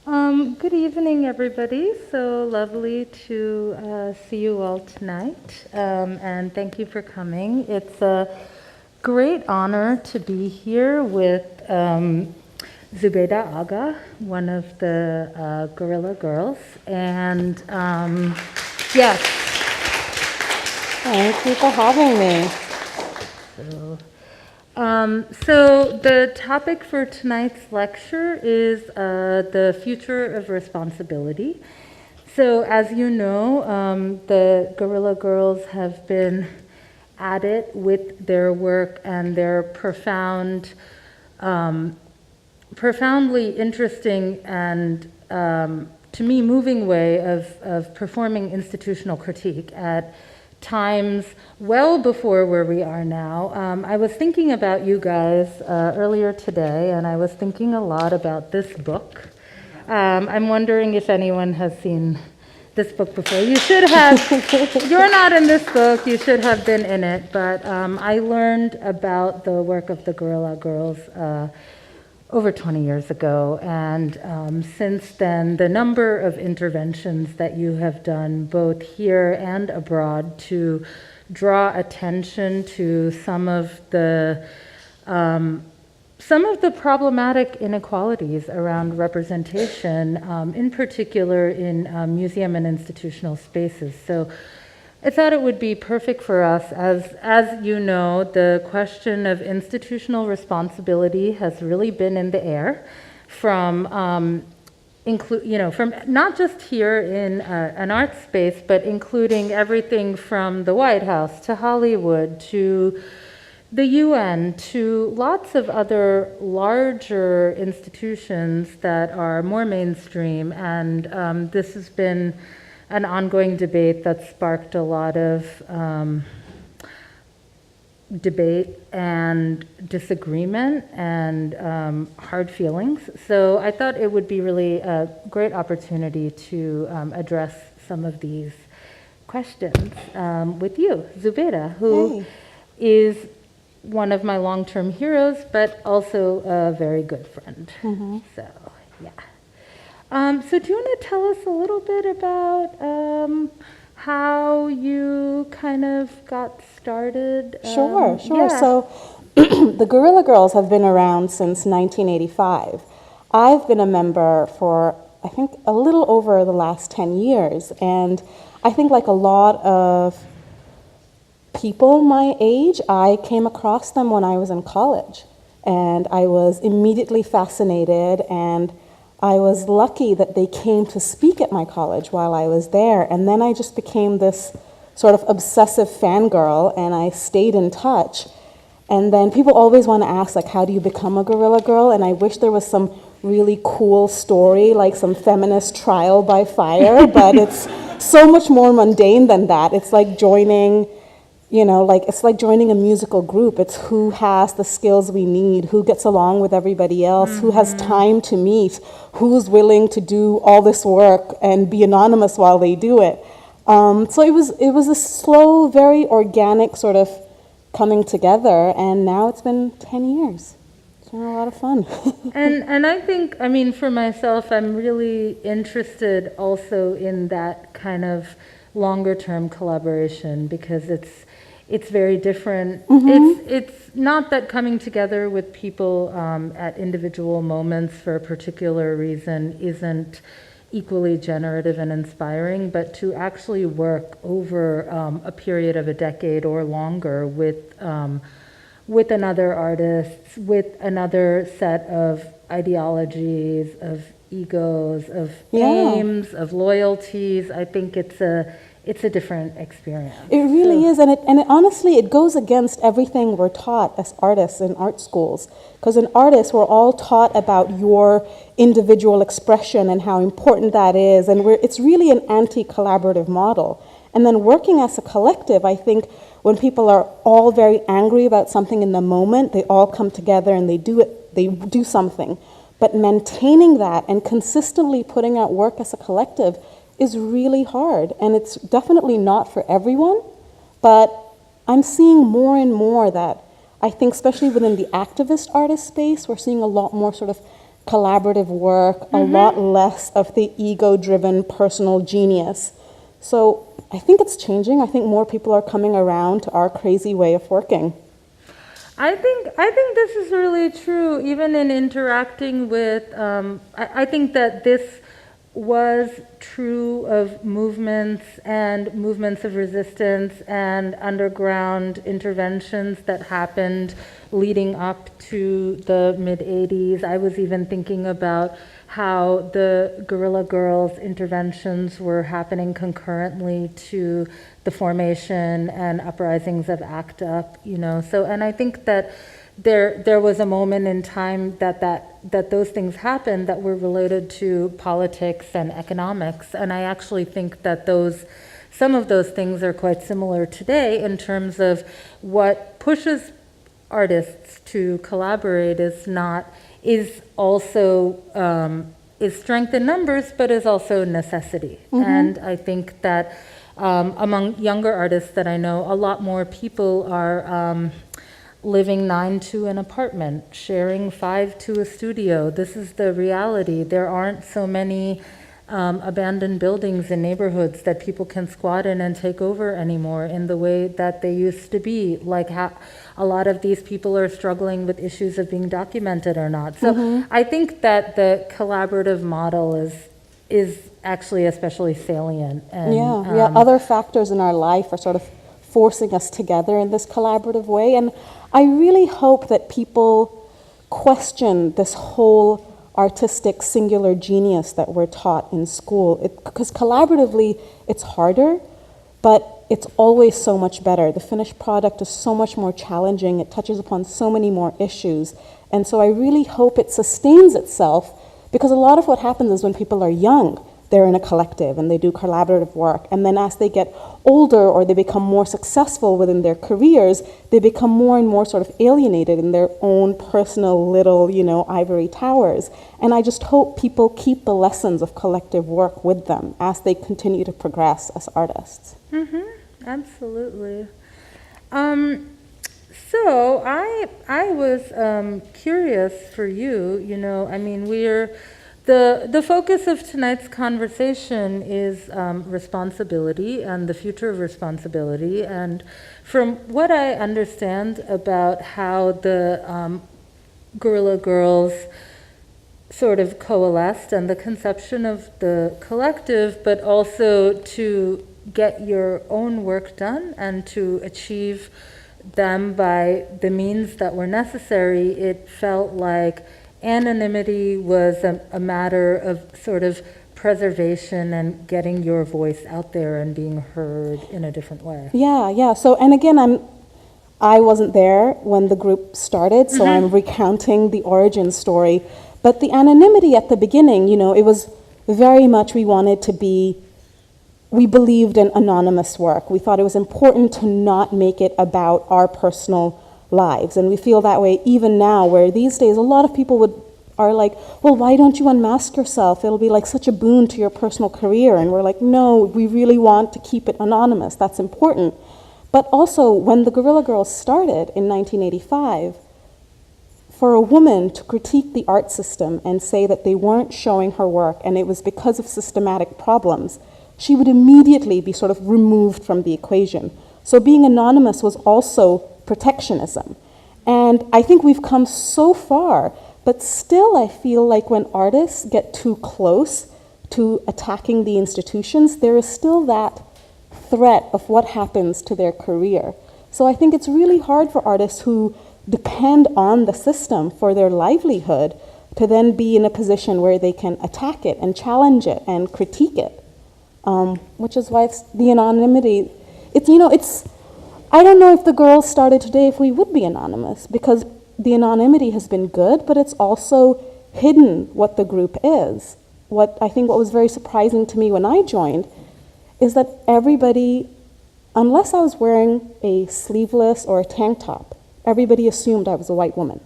Good evening, everybody. So lovely to see you all tonight, and thank you for coming. It's a great honor to be here with Zubeida Aga, one of the Guerilla Girls, and yes. Thank you for having me. So the topic for tonight's lecture is the future of responsibility. So as you know, the Guerilla Girls have been at it with their work and their profoundly interesting and, to me, moving way of performing institutional critique at times well before where we are now. I was thinking about you guys earlier today, and I was thinking a lot about this book. I'm wondering if anyone has seen this book before. You should have. You're not in this book. You should have been in it. But I learned about the work of the Guerilla Girls over 20 years ago, and since then, the number of interventions that you have done, both here and abroad, to draw attention to some of the problematic inequalities around representation, in particular in museum and institutional spaces. So I thought it would be perfect for us, as you know, the question of institutional responsibility has really been in the air from from not just here in an art space, but including everything from the White House to Hollywood to the UN to lots of other larger institutions that are more mainstream, and this has been an ongoing debate that sparked a lot of debate and disagreement and hard feelings. So I thought it would be really a great opportunity to address some of these questions with you, Zubeida, who is one of my long-term heroes, but also a very good friend. Mm-hmm. So, yeah. So do you want to tell us a little bit about how you kind of got started? Sure. Yeah. So the Guerilla Girls have been around since 1985. I've been a member for, I think, a little over the last 10 years. And I think like a lot of people my age, I came across them when I was in college. And I was immediately fascinated, and I was lucky that they came to speak at my college while I was there, and then I just became this sort of obsessive fangirl, and I stayed in touch. And then people always want to ask, like, how do you become a Guerilla Girl? And I wish there was some really cool story, like some feminist trial by fire, but it's so much more mundane than that. It's like joining, it's like joining a musical group. It's who has the skills we need, who gets along with everybody else, who has time to meet, who's willing to do all this work and be anonymous while they do it. So it was a slow, very organic sort of coming together, and now it's been 10 years. It's been a lot of fun. And I think, for myself, I'm really interested also in that kind of longer term collaboration, because it's very different. Mm-hmm. It's not that coming together with people at individual moments for a particular reason isn't equally generative and inspiring, but to actually work over a period of a decade or longer with another artist, with another set of ideologies, of egos, of aims, of loyalties, I think it's a different experience. It really is, and it honestly, it goes against everything we're taught as artists in art schools. Because in artists, we're all taught about your individual expression and how important that is, and it's really an anti-collaborative model. And then working as a collective, I think when people are all very angry about something in the moment, they all come together and they do something. But maintaining that and consistently putting out work as a collective is really hard, and it's definitely not for everyone, but I'm seeing more and more that I think, especially within the activist artist space, we're seeing a lot more sort of collaborative work, a lot less of the ego-driven personal genius. So I think it's changing. I think more people are coming around to our crazy way of working. I think this is really true, even in interacting with, I think that this was true of movements of resistance and underground interventions that happened leading up to the mid-'80s. I was even thinking about how the Guerrilla Girls interventions were happening concurrently to the formation and uprisings of ACT UP, So, and I think that there was a moment in time that those things happened that were related to politics and economics. And I actually think that some of those things are quite similar today in terms of what pushes artists to collaborate is also strength in numbers, but is also necessity. And I think that among younger artists that I know, a lot more people are living 9 to an apartment, sharing 5 to a studio. This is the reality. There aren't so many abandoned buildings in neighborhoods that people can squat in and take over anymore in the way that they used to be. Like a lot of these people are struggling with issues of being documented or not. So I think that the collaborative model is actually especially salient. And, other factors in our life are sort of forcing us together in this collaborative way. And I really hope that people question this whole artistic singular genius that we're taught in school. Because collaboratively, it's harder, but it's always so much better. The finished product is so much more challenging. It touches upon so many more issues. And so I really hope it sustains itself, because a lot of what happens is when people are young, they're in a collective and they do collaborative work. And then as they get older or they become more successful within their careers, they become more and more sort of alienated in their own personal little, ivory towers. And I just hope people keep the lessons of collective work with them as they continue to progress as artists. Absolutely. So I was curious for you, the focus of tonight's conversation is responsibility and the future of responsibility. And from what I understand about how the Guerrilla Girls sort of coalesced and the conception of the collective, but also to get your own work done and to achieve them by the means that were necessary, it felt like anonymity was a matter of sort of preservation and getting your voice out there and being heard in a different way. Yeah. So, and again, I wasn't there when the group started, so I'm recounting the origin story. But the anonymity at the beginning, it was very much we believed in anonymous work. We thought it was important to not make it about our personal lives. And we feel that way even now, where these days a lot of people are like, well, why don't you unmask yourself? It'll be like such a boon to your personal career. And we're like, no, we really want to keep it anonymous. That's important. But also, when the Guerrilla Girls started in 1985, for a woman to critique the art system and say that they weren't showing her work and it was because of systematic problems, she would immediately be sort of removed from the equation. So being anonymous was also protectionism. And I think we've come so far, but still I feel like when artists get too close to attacking the institutions, there is still that threat of what happens to their career. So I think it's really hard for artists who depend on the system for their livelihood to then be in a position where they can attack it and challenge it and critique it, which is why it's the anonymity. I don't know if the girls started today if we would be anonymous, because the anonymity has been good, but it's also hidden what the group is. What was very surprising to me when I joined is that everybody, unless I was wearing a sleeveless or a tank top, everybody assumed I was a white woman.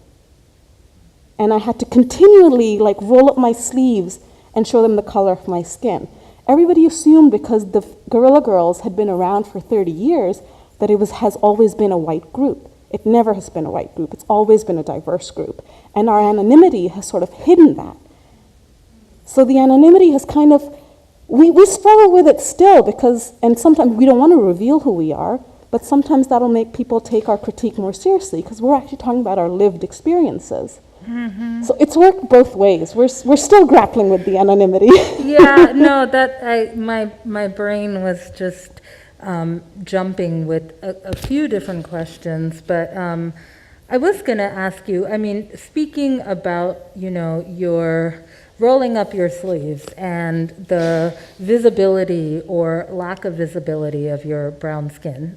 And I had to continually roll up my sleeves and show them the color of my skin. Everybody assumed because the Guerrilla Girls had been around for 30 years that has always been a white group. It never has been a white group. It's always been a diverse group. And our anonymity has sort of hidden that. So the anonymity has kind of, we struggle with it still because, and sometimes we don't want to reveal who we are, but sometimes that'll make people take our critique more seriously because we're actually talking about our lived experiences. Mm-hmm. So it's worked both ways. We're still grappling with the anonymity. Yeah, no, my brain was just jumping with a few different questions, but I was going to ask you, I mean, speaking about, your rolling up your sleeves and the visibility or lack of visibility of your brown skin,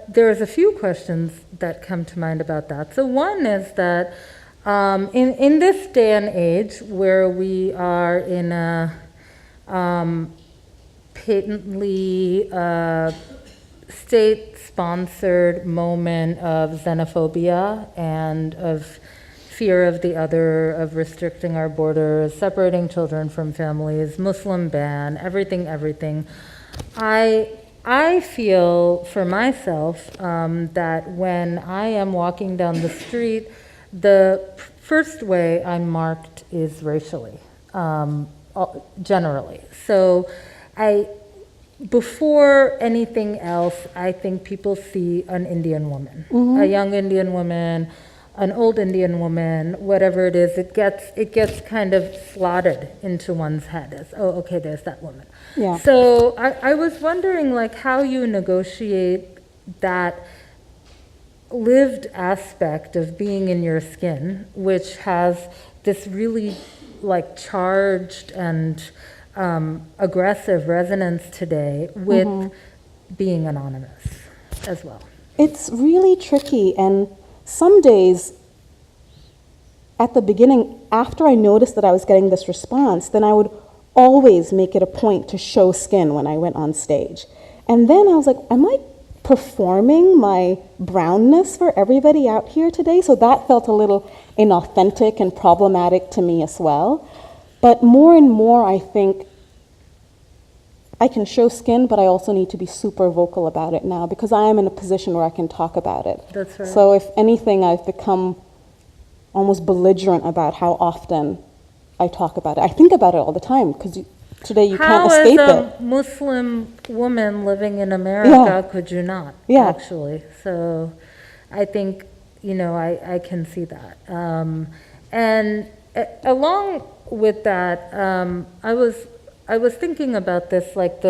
there's a few questions that come to mind about that. So one is that in this day and age where we are in a patently state-sponsored moment of xenophobia and of fear of the other, of restricting our borders, separating children from families, Muslim ban, everything. I feel for myself that when I am walking down the street, the first way I'm marked is racially, generally. So before anything else, I think people see an Indian woman, mm-hmm. a young Indian woman, an old Indian woman, whatever it is, it gets kind of slotted into one's head as, oh, okay, there's that woman. Yeah. So I was wondering, like, how you negotiate that lived aspect of being in your skin, which has this really, like, charged and aggressive resonance today with mm-hmm. being anonymous as well. It's really tricky, and some days at the beginning, after I noticed that I was getting this response, then I would always make it a point to show skin when I went on stage. And then I was like, am I performing my brownness for everybody out here today? So that felt a little inauthentic and problematic to me as well. But more and more, I think I can show skin, but I also need to be super vocal about it now because I am in a position where I can talk about it. That's right. So if anything, I've become almost belligerent about how often I talk about it. I think about it all the time because today you can't escape it. How as a Muslim woman living in America could you not, actually? So I think, I can see that. And along with that, I was thinking about this, like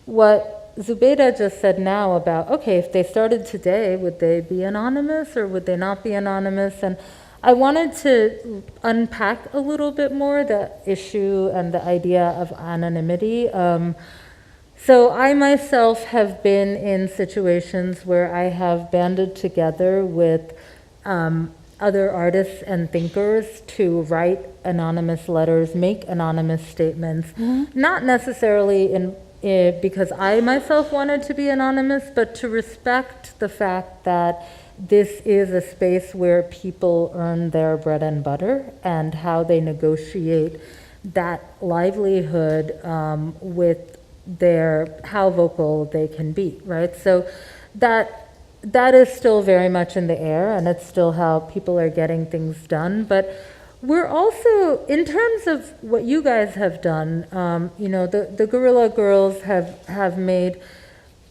what Zubeida just said now about, okay, if they started today, would they be anonymous or would they not be anonymous? And I wanted to unpack a little bit more the issue and the idea of anonymity. So I myself have been in situations where I have banded together with other artists and thinkers to write anonymous letters, make anonymous statements, mm-hmm. not necessarily because I myself wanted to be anonymous, but to respect the fact that this is a space where people earn their bread and butter and how they negotiate that livelihood with how vocal they can be, right? So that is still very much in the air, and it's still how people are getting things done. But we're also, in terms of what you guys have done, the Guerilla Girls have made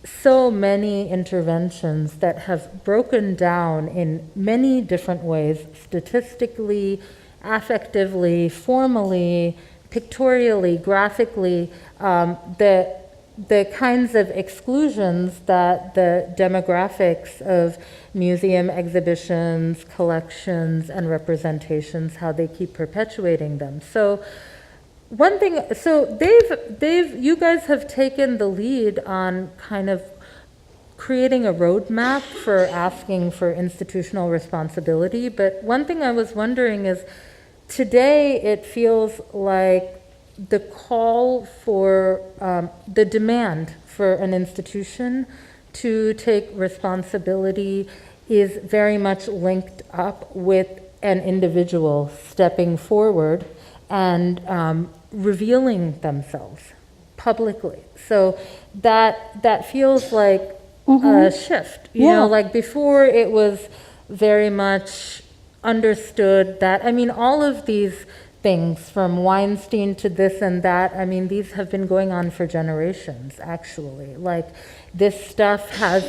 so many interventions that have broken down in many different ways, statistically, affectively, formally, pictorially, graphically, the kinds of exclusions that the demographics of museum exhibitions, collections, and representations, how they keep perpetuating them. So one thing, so you guys have taken the lead on kind of creating a roadmap for asking for institutional responsibility. But one thing I was wondering is, today it feels like the call for, the demand for an institution to take responsibility is very much linked up with an individual stepping forward and revealing themselves publicly. So that feels like shift. You Yeah. know, like before it was very much understood that, I mean, all of these things from Weinstein to this and that, I mean, these have been going on for generations, actually. Like this stuff has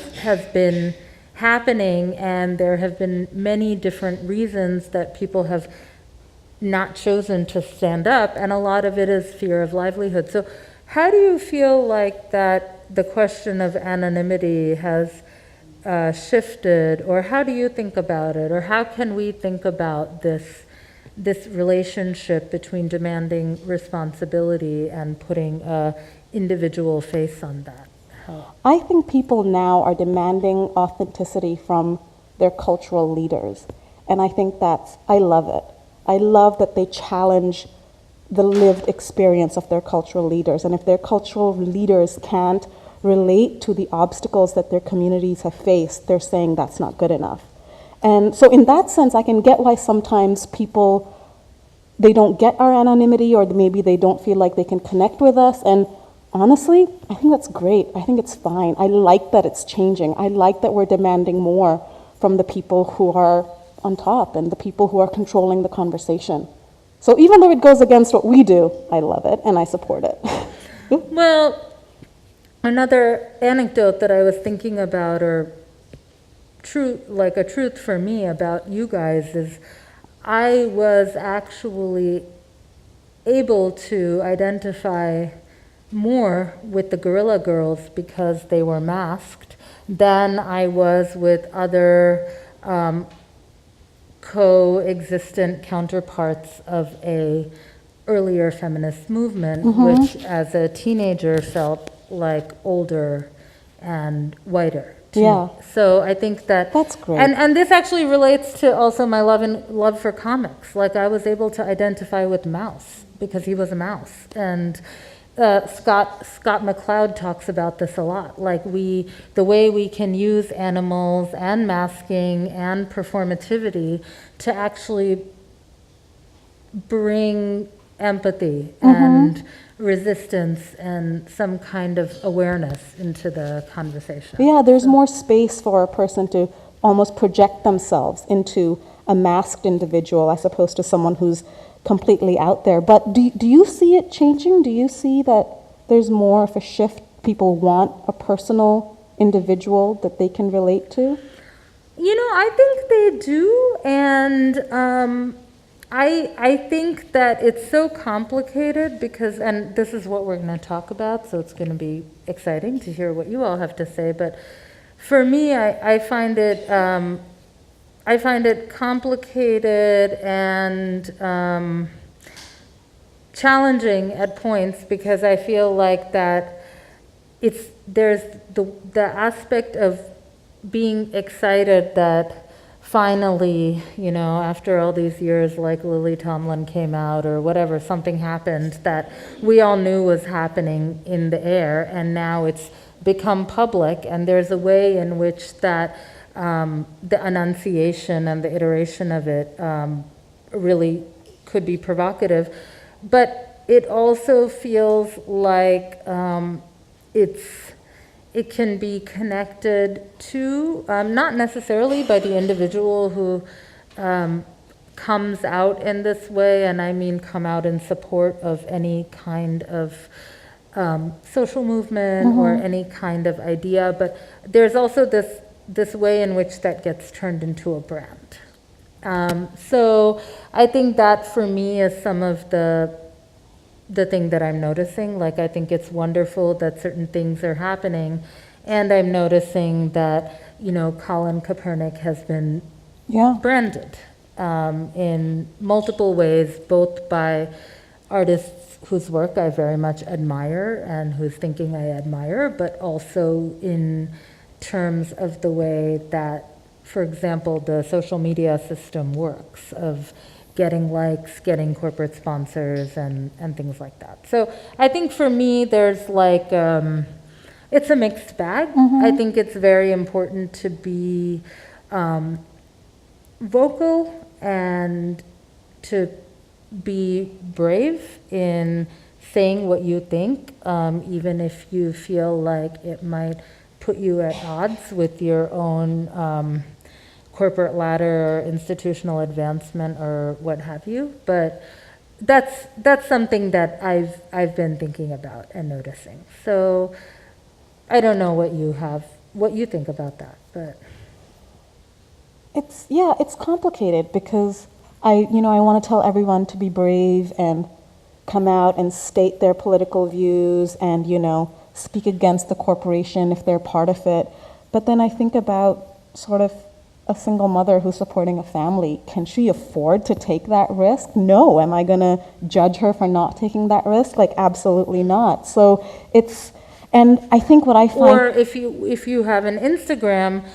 been happening, and there have been many different reasons that people have not chosen to stand up, and a lot of it is fear of livelihood. So how do you feel like that the question of anonymity has shifted, or how do you think about it, or how can we think about this relationship between demanding responsibility and putting a individual face on that? I think people now are demanding authenticity from their cultural leaders. And I think I love it. I love that they challenge the lived experience of their cultural leaders. And if their cultural leaders can't relate to the obstacles that their communities have faced, they're saying that's not good enough. And so in that sense, I can get why sometimes people, they don't get our anonymity, or maybe they don't feel like they can connect with us. And honestly, I think that's great. I think it's fine. I like that it's changing. I like that we're demanding more from the people who are on top and the people who are controlling the conversation. So even though it goes against what we do, I love it and I support it. Well, another anecdote that I was thinking about, or like a truth for me about you guys, is I was actually able to identify more with the Guerrilla Girls because they were masked than I was with other coexistent counterparts of a earlier feminist movement, which as a teenager felt like older and whiter to me. So I think that's great. And this actually relates to also my love for comics. Like I was able to identify with Mouse because he was a mouse, and Scott McCloud talks about this a lot. Like the way we can use animals and masking and performativity to actually bring empathy and resistance and some kind of awareness into the conversation. Yeah, there's more space for a person to almost project themselves into a masked individual as opposed to someone who's completely out there. But do you see it changing? Do you see that there's more of a shift? People want a personal individual that they can relate to? You know, I think they do, and I think that it's so complicated because, and this is what we're going to talk about, so it's going to be exciting to hear what you all have to say. But for me, I find it complicated and challenging at points because I feel like that there's the aspect of being excited that finally, you know, after all these years, like Lily Tomlin came out or whatever, something happened that we all knew was happening in the air, and now it's become public, and there's a way in which that the enunciation and the iteration of it really could be provocative. But it also feels like it can be connected to, not necessarily by the individual who comes out in this way, and I mean come out in support of any kind of social movement or any kind of idea, but there's also this way in which that gets turned into a brand. So I think that for me is some of the thing that I'm noticing. Like I think it's wonderful that certain things are happening, and I'm noticing that, you know, Colin Kaepernick has been branded in multiple ways, both by artists whose work I very much admire and whose thinking I admire, but also in terms of the way that, for example, the social media system works, of getting likes, getting corporate sponsors, and things like that. So I think for me, there's like, it's a mixed bag. I think it's very important to be vocal and to be brave in saying what you think, even if you feel like it might put you at odds with your own corporate ladder or institutional advancement or what have you. But that's something that I've been thinking about and noticing. So I don't know what you think about that, but it's complicated because I want to tell everyone to be brave and come out and state their political views and, speak against the corporation if they're part of it. But then I think about sort of a single mother who's supporting a family. Can she afford to take that risk? No. Am I going to judge her for not taking that risk? Like, absolutely not. So and I think what I find... Or if you have an Instagram,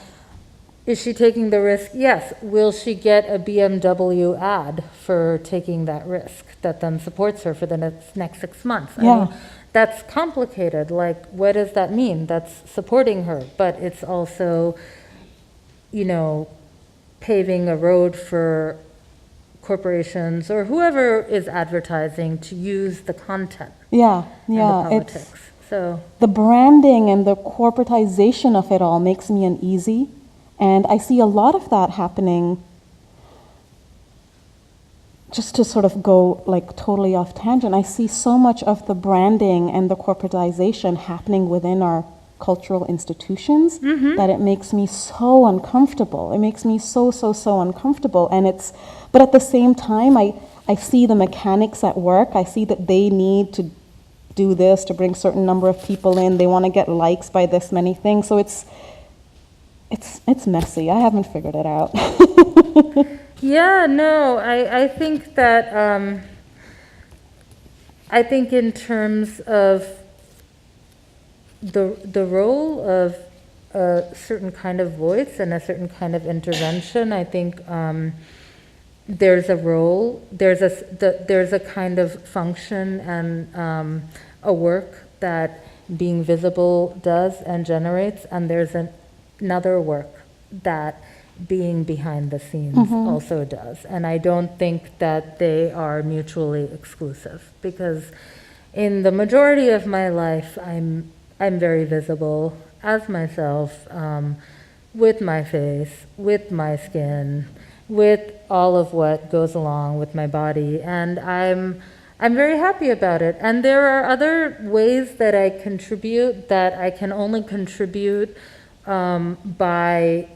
is she taking the risk? Yes. Will she get a BMW ad for taking that risk that then supports her for the next 6 months? Yeah. I mean, that's complicated. Like, what does that mean? That's supporting her, but it's also, paving a road for corporations or whoever is advertising to use the content. Yeah. And the politics. So the branding and the corporatization of it all makes me uneasy. And I see a lot of that happening, just to sort of go like totally off tangent. I see so much of the branding and the corporatization happening within our cultural institutions that it makes me so uncomfortable. It makes me so uncomfortable. But at the same time, I see the mechanics at work. I see that they need to do this to bring certain number of people in. They want to get likes by this many things. So it's messy. I haven't figured it out. yeah, no, I think that I think in terms of the role of a certain kind of voice and a certain kind of intervention, I think there's a role, there's a kind of function and a work that being visible does and generates, and there's another work that being behind the scenes also does. And I don't think that they are mutually exclusive, because in the majority of my life, I'm very visible as myself, with my face, with my skin, with all of what goes along with my body, and I'm very happy about it. And there are other ways that I contribute that I can only contribute by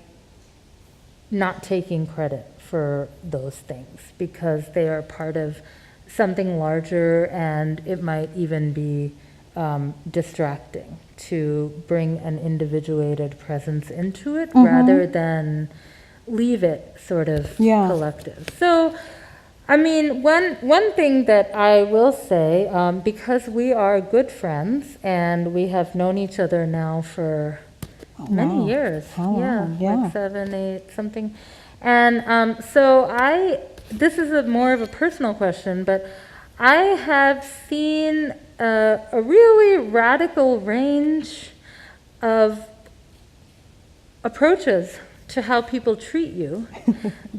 not taking credit for those things, because they are part of something larger, and it might even be distracting to bring an individuated presence into it rather than leave it sort of collective. So, I mean, one thing that I will say, because we are good friends and we have known each other now for many years, like 7, 8, something, and so this is more of a personal question, but I have seen a really radical range of approaches to how people treat you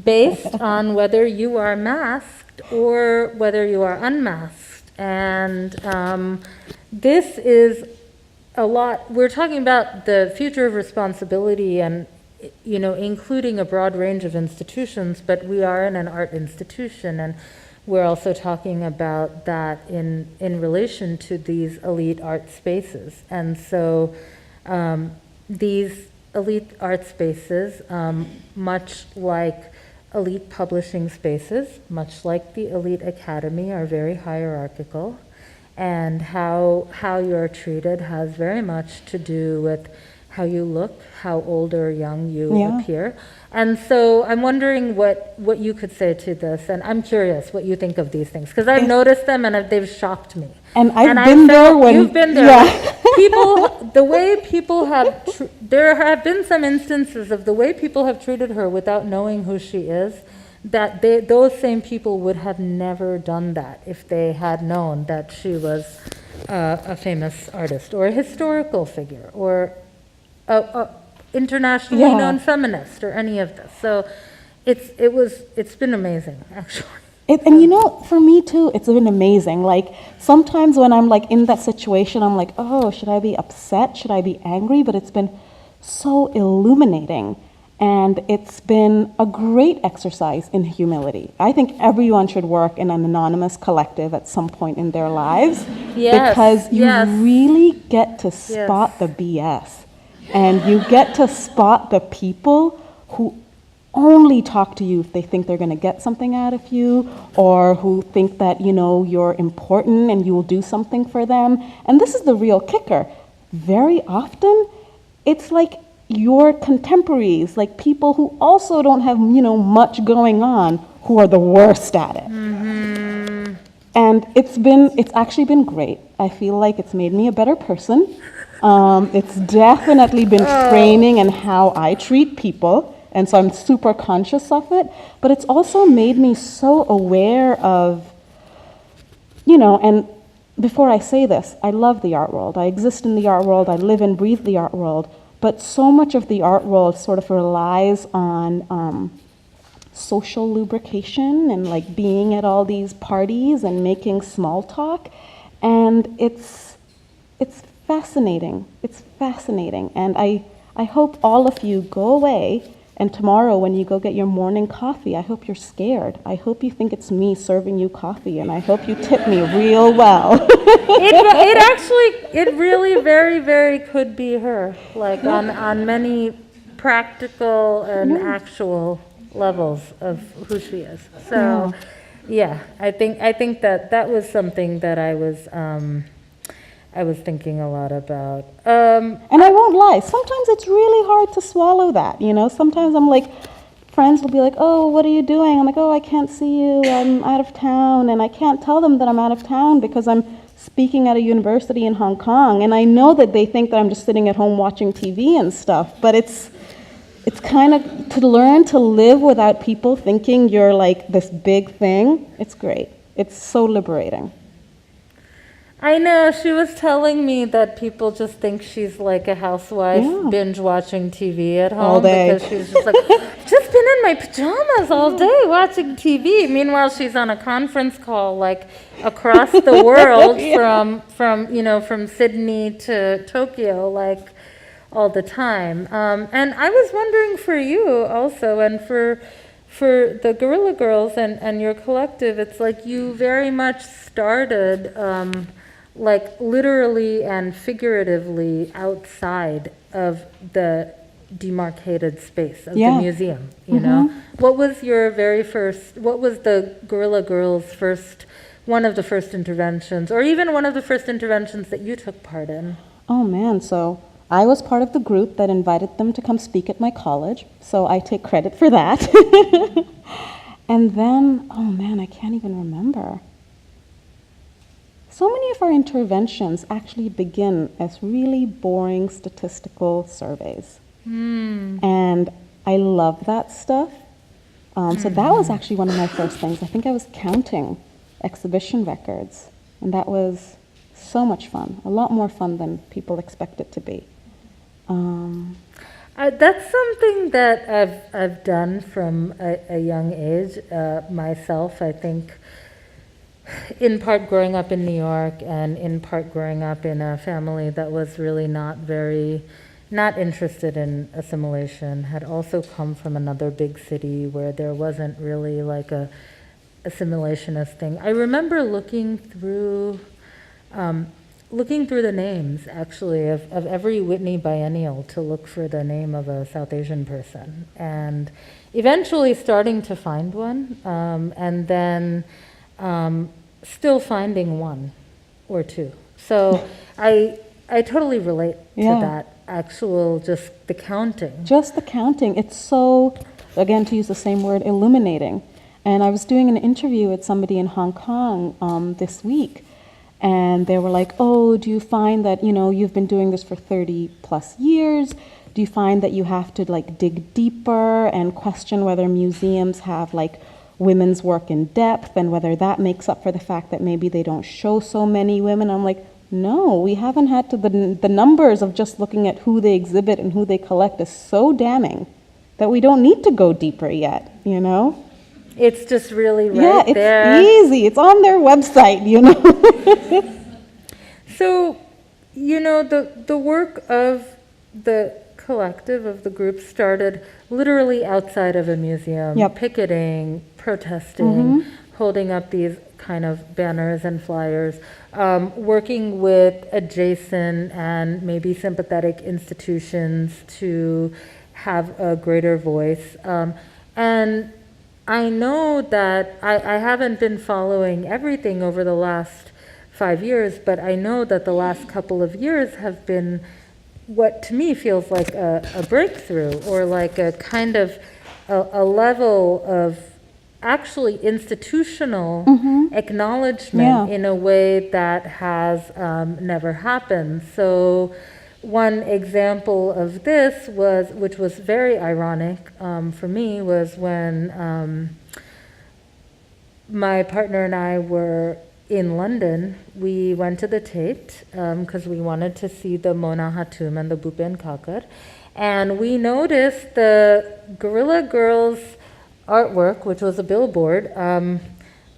based on whether you are masked or whether you are unmasked. And this is a lot. We're talking about the future of responsibility and, including a broad range of institutions, but we are in an art institution, and we're also talking about that in relation to these elite art spaces. And so these elite art spaces, much like elite publishing spaces, much like the elite academy, are very hierarchical. And how you're treated has very much to do with how you look, how old or young you appear. And so I'm wondering what you could say to this, and I'm curious what you think of these things, because I've noticed them and they've shocked me. And I've been there when... You've been there. Yeah. People, the way people have... there have been some instances of the way people have treated her without knowing who she is, that those same people would have never done that if they had known that she was a famous artist or a historical figure or a internationally known feminist or any of this. So it's been amazing, actually. And for me too, it's been amazing. Like, sometimes when I'm like in that situation, I'm like, oh, should I be upset? Should I be angry? But it's been so illuminating. And it's been a great exercise in humility. I think everyone should work in an anonymous collective at some point in their lives, because you really get to spot the BS. And you get to spot the people who only talk to you if they think they're going to get something out of you, or who think that, you know, you're important and you will do something for them. And this is the real kicker. Very often, it's like your contemporaries, like people who also don't have, you know, much going on, who are the worst at it. Mm-hmm. And it's actually been great. I feel like it's made me a better person. It's definitely been training in how I treat people, and so I'm super conscious of it. But it's also made me so aware of, you know, and before I say this, I love the art world. I exist in the art world. I live and breathe the art world. But so much of the art world sort of relies on social lubrication and like being at all these parties and making small talk. And it's fascinating. It's fascinating. And I hope all of you go away, and tomorrow when you go get your morning coffee, I hope you're scared. I hope you think it's me serving you coffee, and I hope you tip me real well. It really very, very could be her, like on many practical and actual levels of who she is. So, yeah, I think that was something that I was thinking a lot about. And I won't lie, sometimes it's really hard to swallow that, you know? Sometimes I'm like, friends will be like, oh, what are you doing? I'm like, oh, I can't see you, I'm out of town. And I can't tell them that I'm out of town because I'm speaking at a university in Hong Kong. And I know that they think that I'm just sitting at home watching TV and stuff, but it's kind of, to learn to live without people thinking you're like this big thing, it's great. It's so liberating. I know, she was telling me that people just think she's like a housewife binge watching TV at home all day. Because she's just like, just been in my pajamas all day watching TV. Meanwhile, she's on a conference call like across the world from Sydney to Tokyo, like all the time. And I was wondering for you also, and for the Guerilla Girls and your collective, it's like you very much started like literally and figuratively outside of the demarcated space of the museum, you know? What was the Guerilla Girls' one of the first interventions, or even one of the first interventions that you took part in? Oh man, so I was part of the group that invited them to come speak at my college, so I take credit for that. And then, oh man, I can't even remember. So many of our interventions actually begin as really boring statistical surveys. And I love that stuff. So that was actually one of my first things. I think I was counting exhibition records, and that was so much fun, a lot more fun than people expect it to be. That's something that I've done from a young age myself. I think in part growing up in New York, and in part growing up in a family that was really not interested in assimilation, had also come from another big city where there wasn't really like a assimilationist thing. I remember looking through the names, actually, of every Whitney biennial to look for the name of a South Asian person, and eventually starting to find one, and then still finding one or two. So I totally relate to that actual, just the counting. Just the counting. It's so, again, to use the same word, illuminating. And I was doing an interview with somebody in Hong Kong this week, and they were like, oh, do you find that, you know, you've been doing this for 30 plus years? Do you find that you have to like dig deeper and question whether museums have like women's work in depth, and whether that makes up for the fact that maybe they don't show so many women? I'm like, no, we haven't had to. The numbers of just looking at who they exhibit and who they collect is so damning that we don't need to go deeper yet, you know? It's just really right there. Yeah, it's easy. It's on their website, you know? So, you know, the work of the collective of the group started literally outside of a museum, picketing, protesting, holding up these kind of banners and flyers, working with adjacent and maybe sympathetic institutions to have a greater voice. And I know that I haven't been following everything over the last 5 years, but I know that the last couple of years have been what to me feels like a breakthrough, or like a kind of a level of actually institutional acknowledgement in a way that has never happened. So one example of this was, which was very ironic for me, was when my partner and I were in London. We went to the Tate because we wanted to see the Mona Hatoum and the Bhupen Kakar. And we noticed the Guerilla Girls artwork, which was a billboard,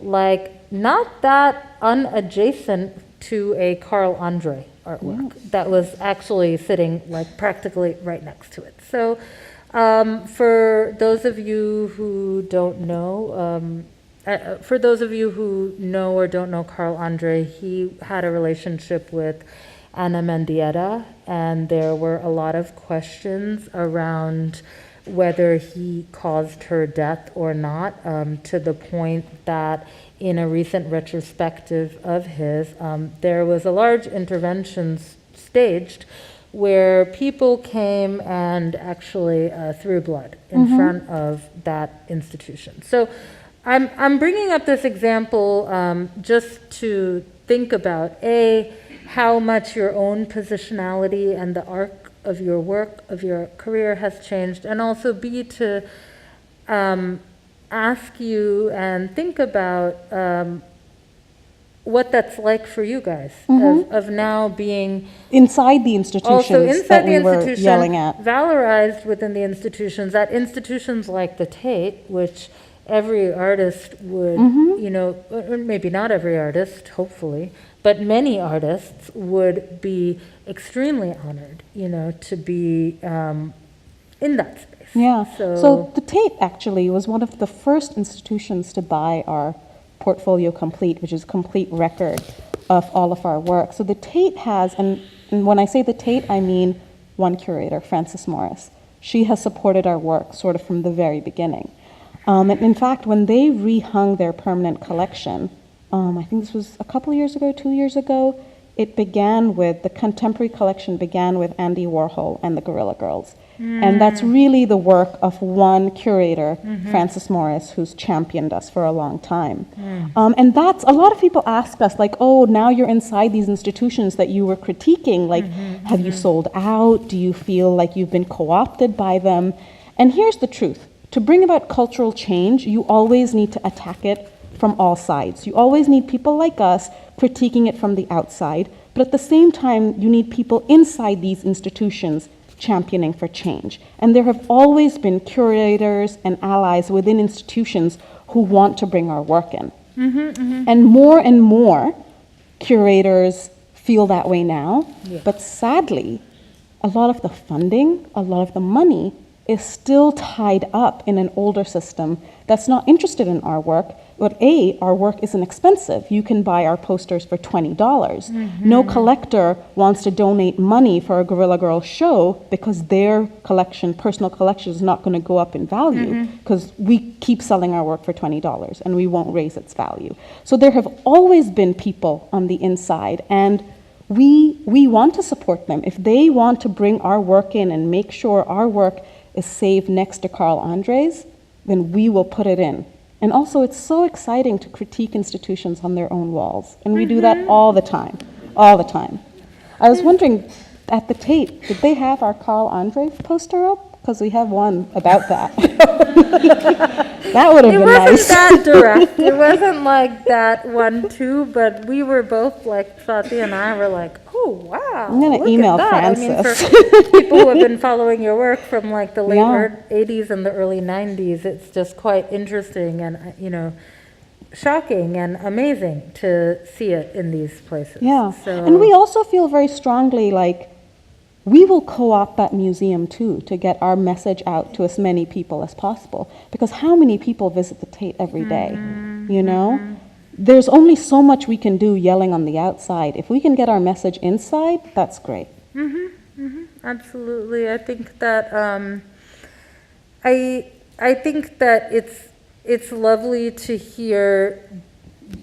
like not that unadjacent to a Carl Andre artwork that was actually sitting like practically right next to it. So for those of you who don't know, or don't know Carl Andre, he had a relationship with Ana Mendieta, and there were a lot of questions around whether he caused her death or not, to the point that in a recent retrospective of his, there was a large intervention staged where people came and actually threw blood in front of that institution. So I'm bringing up this example just to think about, A, how much your own positionality and the arc of your work, of your career has changed, and also B, to ask you and think about what that's like for you guys, of now being inside the institutions that we were yelling at. Valorized within the institutions, at institutions like the Tate, which every artist would, you know, maybe not every artist, hopefully, but many artists would be extremely honored, you know, to be in that space. Yeah, so the Tate actually was one of the first institutions to buy our Portfolio Complete, which is a complete record of all of our work. So the Tate has, and when I say the Tate, I mean one curator, Frances Morris. She has supported our work sort of from the very beginning. And in fact, when they rehung their permanent collection, I think this was a couple of years ago, 2 years ago, it began with, the contemporary collection began with Andy Warhol and the Guerilla Girls. And that's really the work of one curator, Frances Morris, who's championed us for a long time. And that's, a lot of people ask us, like, oh, now you're inside these institutions that you were critiquing, like, have you sold out? Do you feel like you've been co-opted by them? And here's the truth. To bring about cultural change, you always need to attack it from all sides. You always need people like us critiquing it from the outside, but at the same time, you need people inside these institutions championing for change. And there have always been curators and allies within institutions who want to bring our work in. And more curators feel that way now, but sadly, a lot of the funding, a lot of the money is still tied up in an older system that's not interested in our work. But A, our work isn't expensive. You can buy our posters for $20. No collector wants to donate money for a Guerilla Girls show because their collection, personal collection, is not going to go up in value because we keep selling our work for $20 and we won't raise its value. So there have always been people on the inside, and we want to support them. If they want to bring our work in and make sure our work is saved next to Carl Andre's, then we will put it in. And also, it's so exciting to critique institutions on their own walls. And we do that all the time, all the time. I was wondering, at the Tate, did they have our Carl Andre poster up? Because we have one about that. That would have been nice. It wasn't that direct. It wasn't like that 1-2, but we were both like, Swati and I were like, oh, wow. I'm going to email Frances. I mean, for people who have been following your work from like the late 80s and the early 90s, it's just quite interesting and, you know, shocking and amazing to see it in these places. Yeah, so. And we also feel very strongly like we will co-opt that museum too to get our message out to as many people as possible. Because how many people visit the Tate every day, you know? There's only so much we can do yelling on the outside. If we can get our message inside, that's great. Absolutely. I think that I think that it's lovely to hear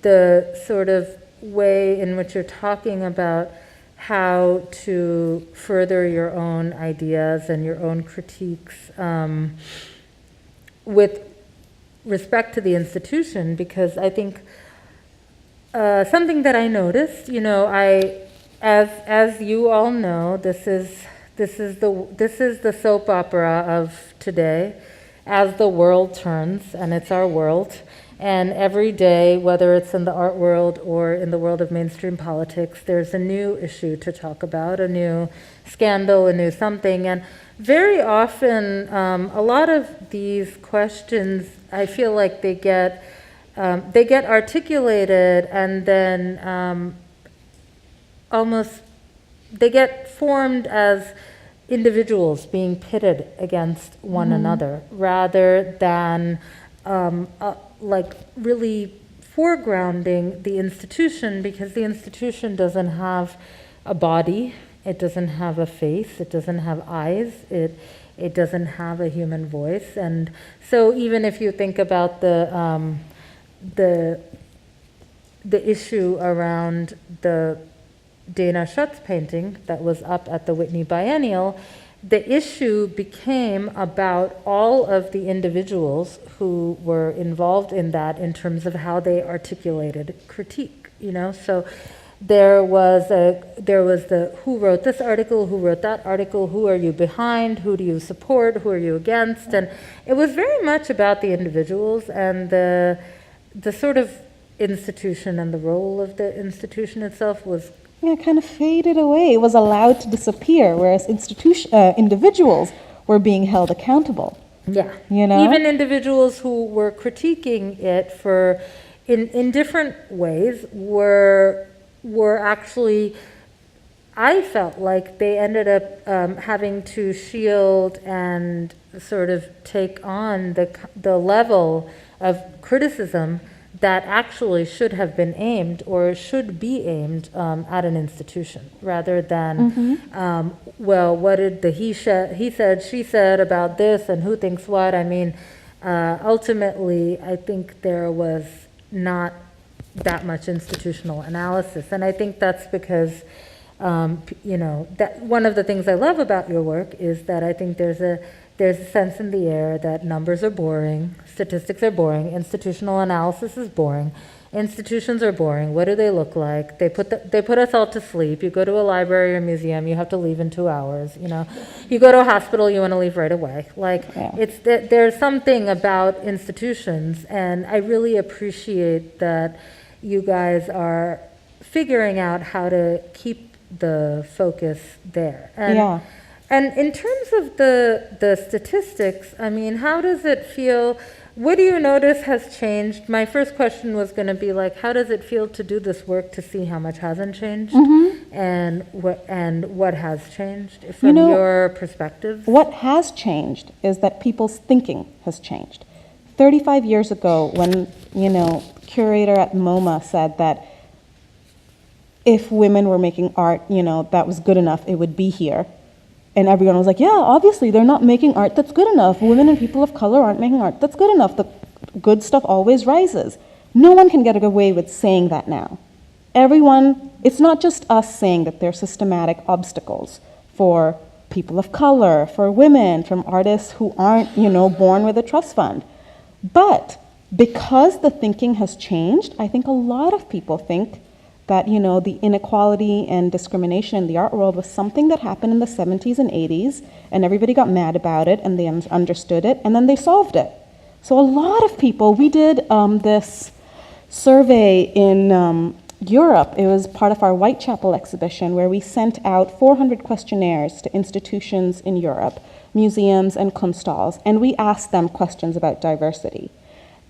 the sort of way in which you're talking about how to further your own ideas and your own critiques with respect to the institution, because I think something that I noticed, you know, as you all know, this is the soap opera of today, as the world turns, and it's our world. And every day, whether it's in the art world or in the world of mainstream politics, there's a new issue to talk about, a new scandal, a new something. And very often, a lot of these questions, I feel like they get articulated and then almost they get formed as individuals being pitted against one another, rather than like really foregrounding the institution, because the institution doesn't have a body, it doesn't have a face, it doesn't have eyes, it doesn't have a human voice. And so even if you think about the issue around the Dana Schutz painting that was up at the Whitney Biennial, the issue became about all of the individuals who were involved in that in terms of how they articulated critique, you know? So there was the who wrote this article, who wrote that article, who are you behind, who do you support, who are you against? And it was very much about the individuals and the sort of institution, and the role of the institution itself was Kind of faded away. It was allowed to disappear, whereas individuals were being held accountable. Yeah. You know? Even individuals who were critiquing it for in different ways were actually, I felt like they ended up having to shield and sort of take on the level of criticism that actually should have been aimed or should be aimed at an institution, rather than, well, what did the he said, she said about this, and who thinks what? I mean, ultimately, I think there was not that much institutional analysis. And I think that's because, you know, that one of the things I love about your work is that I think there's a sense in the air that numbers are boring, statistics are boring, institutional analysis is boring, institutions are boring. What do they look like? They put us all to sleep. You go to a library or museum, you have to leave in 2 hours. You know, you go to a hospital, you want to leave right away. Like there's something about institutions, and I really appreciate that you guys are figuring out how to keep the focus there. And, And in terms of the statistics, I mean, how does it feel? What do you notice has changed? My first question was going to be like, how does it feel to do this work to see how much hasn't changed, and what has changed from your perspective? What has changed is that people's thinking has changed. 35 years ago, when curator at MoMA said that if women were making art, that was good enough, it would be here. And everyone was like, yeah, obviously they're not making art that's good enough. Women and people of color aren't making art that's good enough. The good stuff always rises. No one can get away with saying that now. Everyone, it's not just us saying that there are systematic obstacles for people of color, for women, from artists who aren't, born with a trust fund. But because the thinking has changed, I think a lot of people think that, the inequality and discrimination in the art world was something that happened in the 70s and 80s, and everybody got mad about it, and they understood it, and then they solved it. So a lot of people, we did this survey in Europe. It was part of our Whitechapel exhibition, where we sent out 400 questionnaires to institutions in Europe, museums and Kunsthals, and we asked them questions about diversity.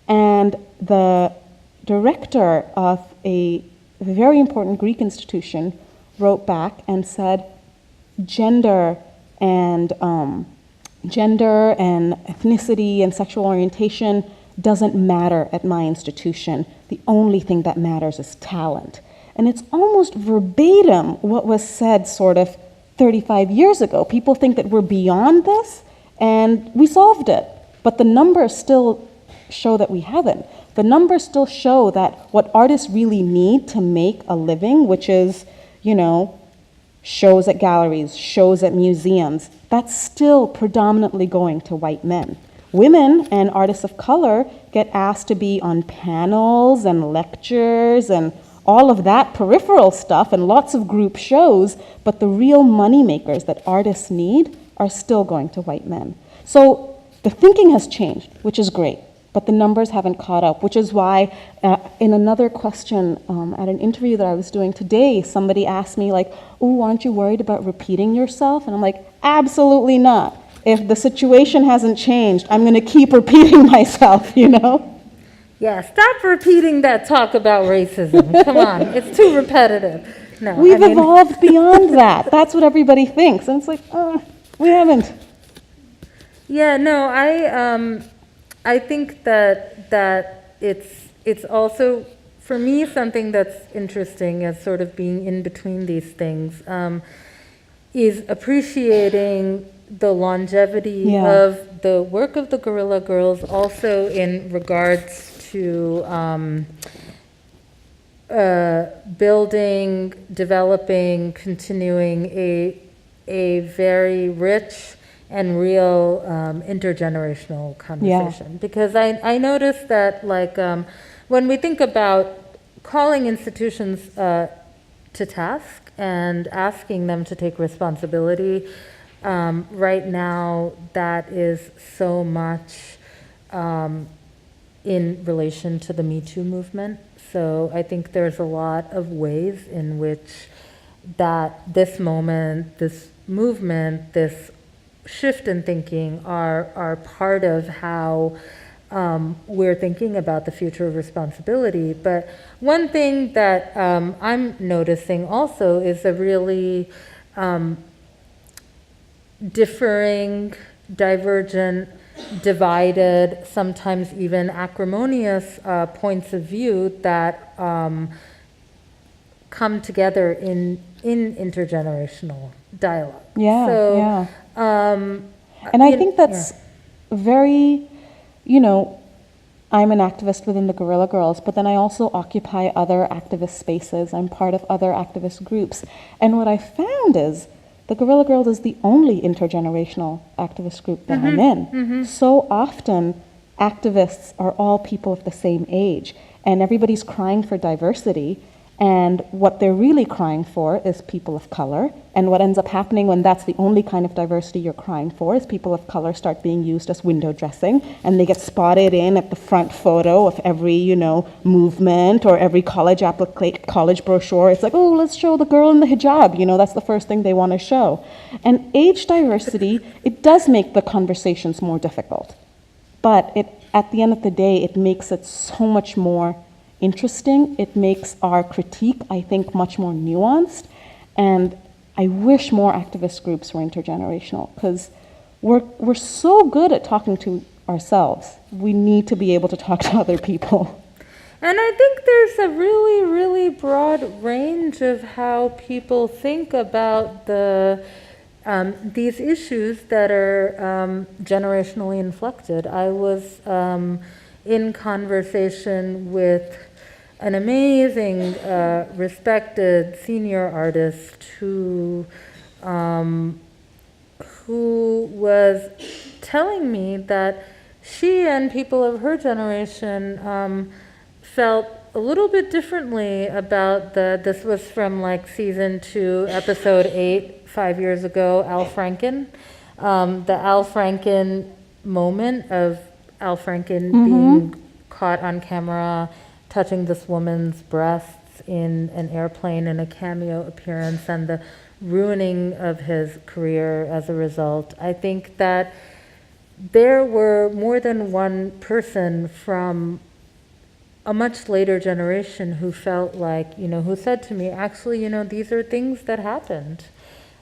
And the director of a very important Greek institution wrote back and said, gender and gender and ethnicity and sexual orientation doesn't matter at my institution. The only thing that matters is talent. And it's almost verbatim what was said sort of 35 years ago. People think that we're beyond this, and we solved it. But the numbers still show that we haven't. The numbers still show that what artists really need to make a living, which is, you know, shows at galleries, shows at museums, that's still predominantly going to white men. Women and artists of color get asked to be on panels and lectures and all of that peripheral stuff and lots of group shows, but the real money makers that artists need are still going to white men. So the thinking has changed, which is great, but the numbers haven't caught up, which is why in another question at an interview that I was doing today, somebody asked me like, oh, aren't you worried about repeating yourself? And I'm like, absolutely not. If the situation hasn't changed, I'm gonna keep repeating myself, you know? Yeah, stop repeating that talk about racism. Come on, it's too repetitive. No, We've evolved beyond that. That's what everybody thinks. And it's like, we haven't. Yeah, no, I think that it's also, for me, something that's interesting as sort of being in between these things, is appreciating the longevity of the work of the Guerrilla Girls, also in regards to building, developing, continuing a very rich and real intergenerational conversation. Because I noticed that, like, when we think about calling institutions to task and asking them to take responsibility, right now that is so much in relation to the Me Too movement. So I think there's a lot of ways in which that this moment, this movement, this shift in thinking are part of how we're thinking about the future of responsibility. But one thing that I'm noticing also is a really differing, divergent, divided, sometimes even acrimonious points of view that come together in intergenerational dialogue. And I think that's very, you know, I'm an activist within the Guerrilla Girls, but then I also occupy other activist spaces. I'm part of other activist groups. And what I found is the Guerrilla Girls is the only intergenerational activist group that I'm in. So often, activists are all people of the same age, and everybody's crying for diversity, and what they're really crying for is people of color. And what ends up happening when that's the only kind of diversity you're crying for is people of color start being used as window dressing, and they get spotted in at the front photo of every, you know, movement or every college brochure. It's like, oh, let's show the girl in the hijab. You know, that's the first thing they want to show. And age diversity, it does make the conversations more difficult. But at the end of the day, it makes it so much more interesting. It makes our critique, I think, much more nuanced. And I wish more activist groups were intergenerational, because we're so good at talking to ourselves. We need to be able to talk to other people. And I think there's a really, really broad range of how people think about these issues that are generationally inflected. I was in conversation with an amazing, respected senior artist who was telling me that she and people of her generation felt a little bit differently about this was from like season 2, episode 8, 5 years ago, Al Franken. The Al Franken moment of Al Franken being caught on camera touching this woman's breasts in an airplane in a cameo appearance, and the ruining of his career as a result. I think that there were more than one person from a much later generation who felt like, you know, who said to me, actually, you know, these are things that happened.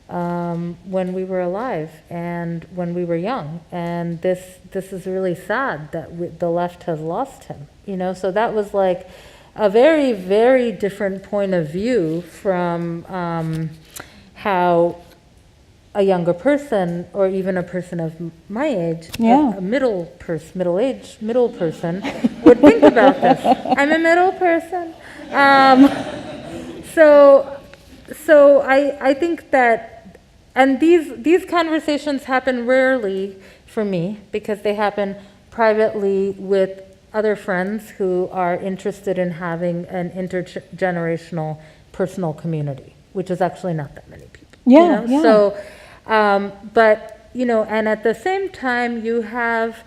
when we were alive and when we were young. And this is really sad that the left has lost him, you know? So that was like a very, very different point of view from how a younger person, or even a person of my age, a middle person, would think about this. I'm a middle person. So I think that, and these conversations happen rarely for me, because they happen privately with other friends who are interested in having an intergenerational personal community, which is actually not that many people. Yeah, you know? So, but, you know, and at the same time, you have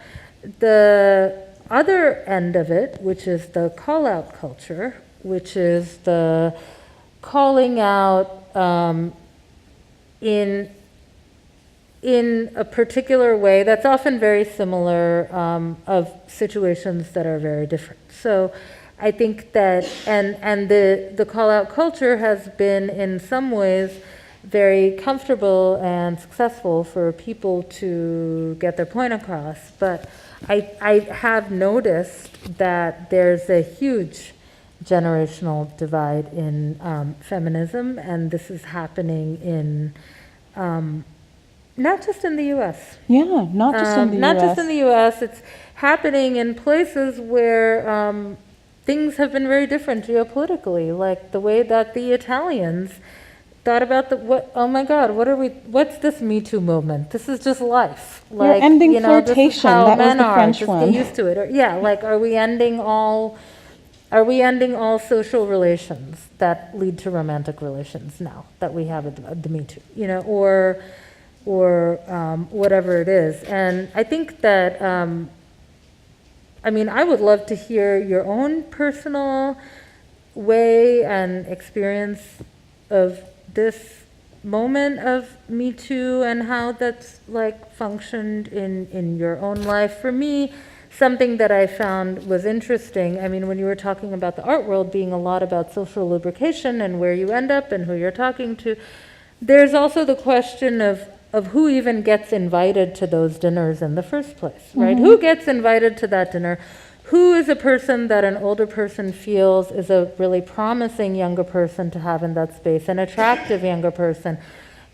the other end of it, which is the call-out culture, which is the calling out in a particular way that's often very similar, of situations that are very different. So I think that, and the call-out culture has been in some ways very comfortable and successful for people to get their point across. But I have noticed that there's a huge generational divide in feminism, and this is happening in not just in the U.S. Yeah, not just in the Not US. just in the U.S. It's happening in places where things have been very different geopolitically, like the way that the Italians thought about oh my God, what's this Me Too movement? This is just life. We're ending you know, this is flirtation. how That was men the are. French Just one. get used to it. Or, yeah, like, are we ending all social relations that lead to romantic relations now that we have the Me Too, you know, or whatever it is. And I think that, I mean, I would love to hear your own personal way and experience of this moment of Me Too and how that's like functioned in your own life. For me, something that I found was interesting, I mean, when you were talking about the art world being a lot about social lubrication and where you end up and who you're talking to, there's also the question of who even gets invited to those dinners in the first place, right? Who gets invited to that dinner? Who is a person that an older person feels is a really promising younger person to have in that space, an attractive younger person?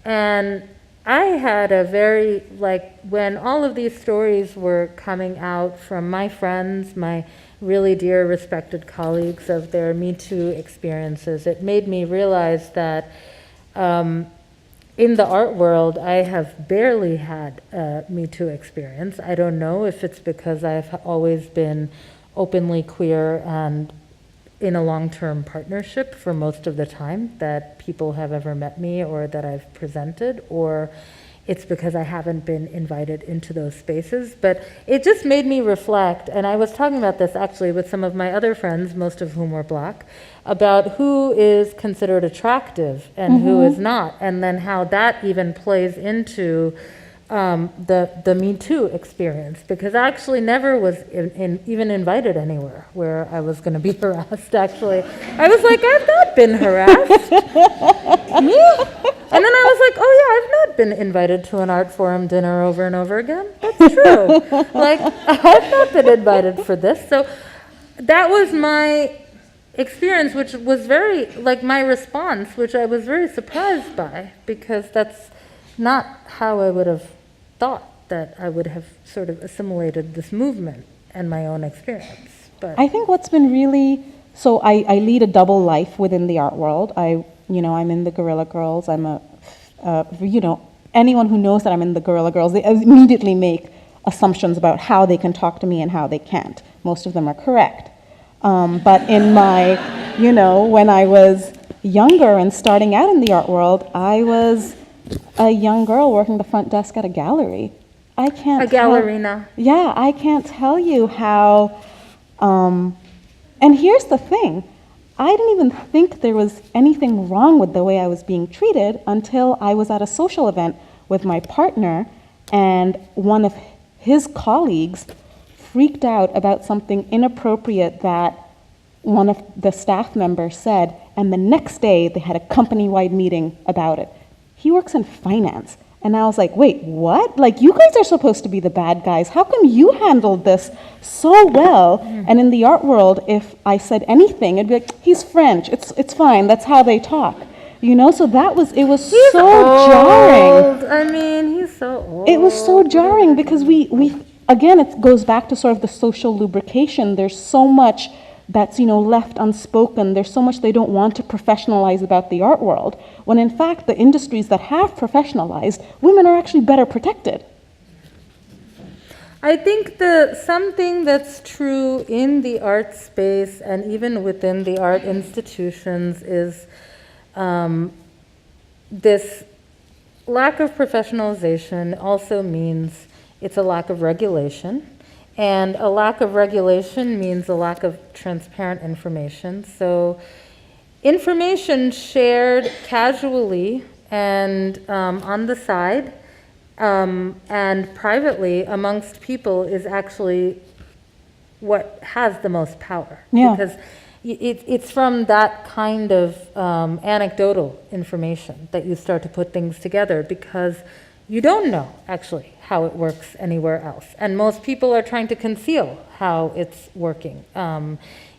And I had a very, like, when all of these stories were coming out from my friends, my really dear, respected colleagues of their Me Too experiences, it made me realize that in the art world, I have barely had a Me Too experience. I don't know if it's because I've always been openly queer and in a long-term partnership for most of the time that people have ever met me or that I've presented, or it's because I haven't been invited into those spaces. But it just made me reflect, and I was talking about this actually with some of my other friends, most of whom were Black, about who is considered attractive and who is not, and then how that even plays into the Me Too experience, because I actually never was even invited anywhere where I was going to be harassed, actually. I was like, I've not been harassed. Me? And then I was like, oh yeah, I've not been invited to an art forum dinner over and over again. That's true. Like, I've not been invited for this. So that was my experience, which was very, like, my response, which I was very surprised by, because that's not how I would have thought that I would have sort of assimilated this movement and my own experience. But I think what's been really, so I lead a double life within the art world. I'm in the Guerilla Girls. I'm anyone who knows that I'm in the Guerilla Girls, they immediately make assumptions about how they can talk to me and how they can't. Most of them are correct. But in my, when I was younger and starting out in the art world, I was a young girl working the front desk at a gallery. I can't. A gallerina. Yeah, I can't tell you how. And here's the thing. I didn't even think there was anything wrong with the way I was being treated until I was at a social event with my partner, and one of his colleagues freaked out about something inappropriate that one of the staff members said, and the next day they had a company-wide meeting about it. he works in finance. And I was like, wait, what? Like, you guys are supposed to be the bad guys. How come you handled this so well? And in the art world, if I said anything, it'd be like, he's French, it's fine, that's how they talk. You know, so it was He's so old. jarring. I mean, he's so old. It was so jarring because we again, it goes back to sort of the social lubrication. There's so much that's, left unspoken. There's so much they don't want to professionalize about the art world, when in fact the industries that have professionalized, women are actually better protected. I think something that's true in the art space and even within the art institutions is this lack of professionalization also means it's a lack of regulation. And a lack of regulation means a lack of transparent information. So information shared casually and on the side and privately amongst people is actually what has the most power. Yeah. Because it's from that kind of anecdotal information that you start to put things together, because you don't know actually how it works anywhere else. And most people are trying to conceal how it's working,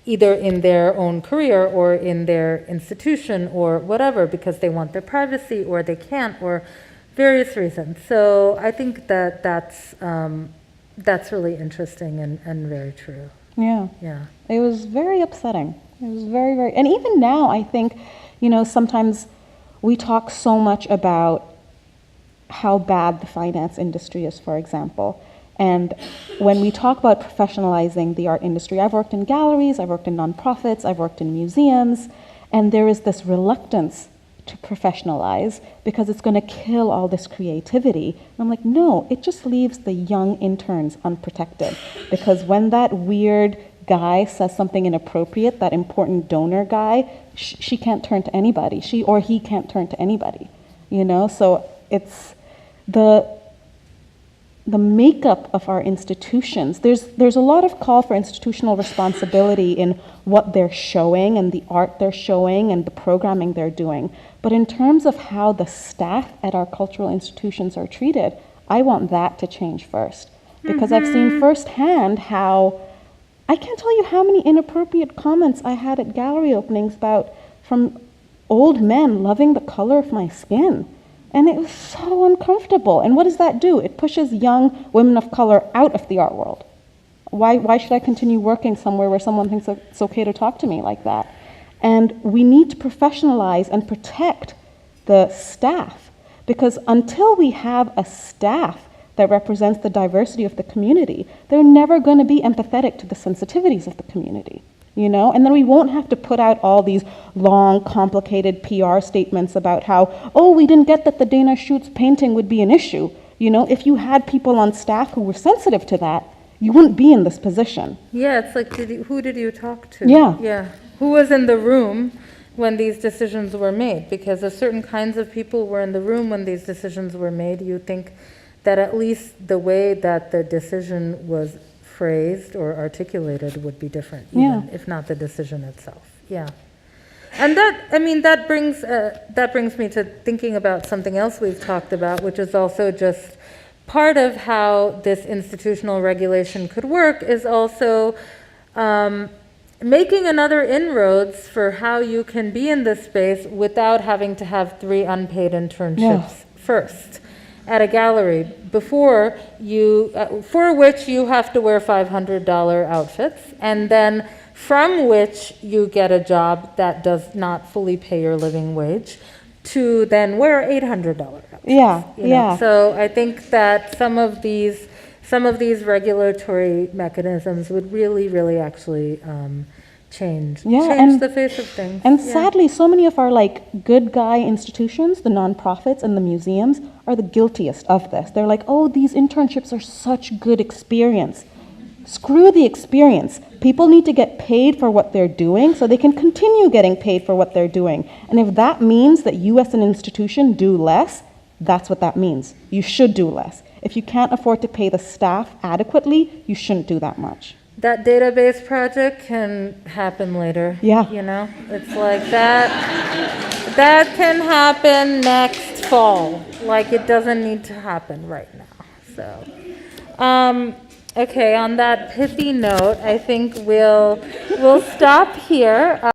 either in their own career or in their institution or whatever, because they want their privacy or they can't, or various reasons. So I think that's really interesting and very true. Yeah. Yeah. It was very upsetting. It was very, very, and even now I think, sometimes we talk so much about how bad the finance industry is, for example. And when we talk about professionalizing the art industry, I've worked in galleries, I've worked in nonprofits, I've worked in museums, and there is this reluctance to professionalize because it's going to kill all this creativity. And I'm like, no, it just leaves the young interns unprotected. Because when that weird guy says something inappropriate, that important donor guy, she can't turn to anybody. She or he can't turn to anybody, So it's the makeup of our institutions. There's a lot of call for institutional responsibility in what they're showing and the art they're showing and the programming they're doing. But in terms of how the staff at our cultural institutions are treated, I want that to change first. Because I've seen firsthand how, I can't tell you how many inappropriate comments I had at gallery openings from old men loving the color of my skin. And it was so uncomfortable. And what does that do? It pushes young women of color out of the art world. Why should I continue working somewhere where someone thinks it's okay to talk to me like that? And we need to professionalize and protect the staff, because until we have a staff that represents the diversity of the community, they're never going to be empathetic to the sensitivities of the community. And then we won't have to put out all these long, complicated PR statements about how, we didn't get that the Dana Schutz painting would be an issue. If you had people on staff who were sensitive to that, you wouldn't be in this position. Yeah, it's like, who did you talk to? Yeah. Yeah. Who was in the room when these decisions were made? Because if certain kinds of people were in the room when these decisions were made, you think that at least the way that the decision was phrased or articulated would be different, even if not the decision itself. Yeah. And that brings me to thinking about something else we've talked about, which is also just part of how this institutional regulation could work, is also making another inroads for how you can be in this space without having to have 3 unpaid internships first at a gallery before you, for which you have to wear $500 outfits, and then from which you get a job that does not fully pay your living wage, to then wear $800 outfits. Yeah. So I think that some of these regulatory mechanisms would really, really actually change the face of things. And sadly, so many of our good guy institutions, the nonprofits and the museums, are the guiltiest of this. They're like, these internships are such good experience. Screw the experience. People need to get paid for what they're doing so they can continue getting paid for what they're doing. And if that means that you as an institution do less, that's what that means. You should do less. If you can't afford to pay the staff adequately, you shouldn't do that much. That database project can happen later. Yeah. It's like that. That can happen next fall, like it doesn't need to happen right now. So, okay, on that pithy note, I think we'll stop here.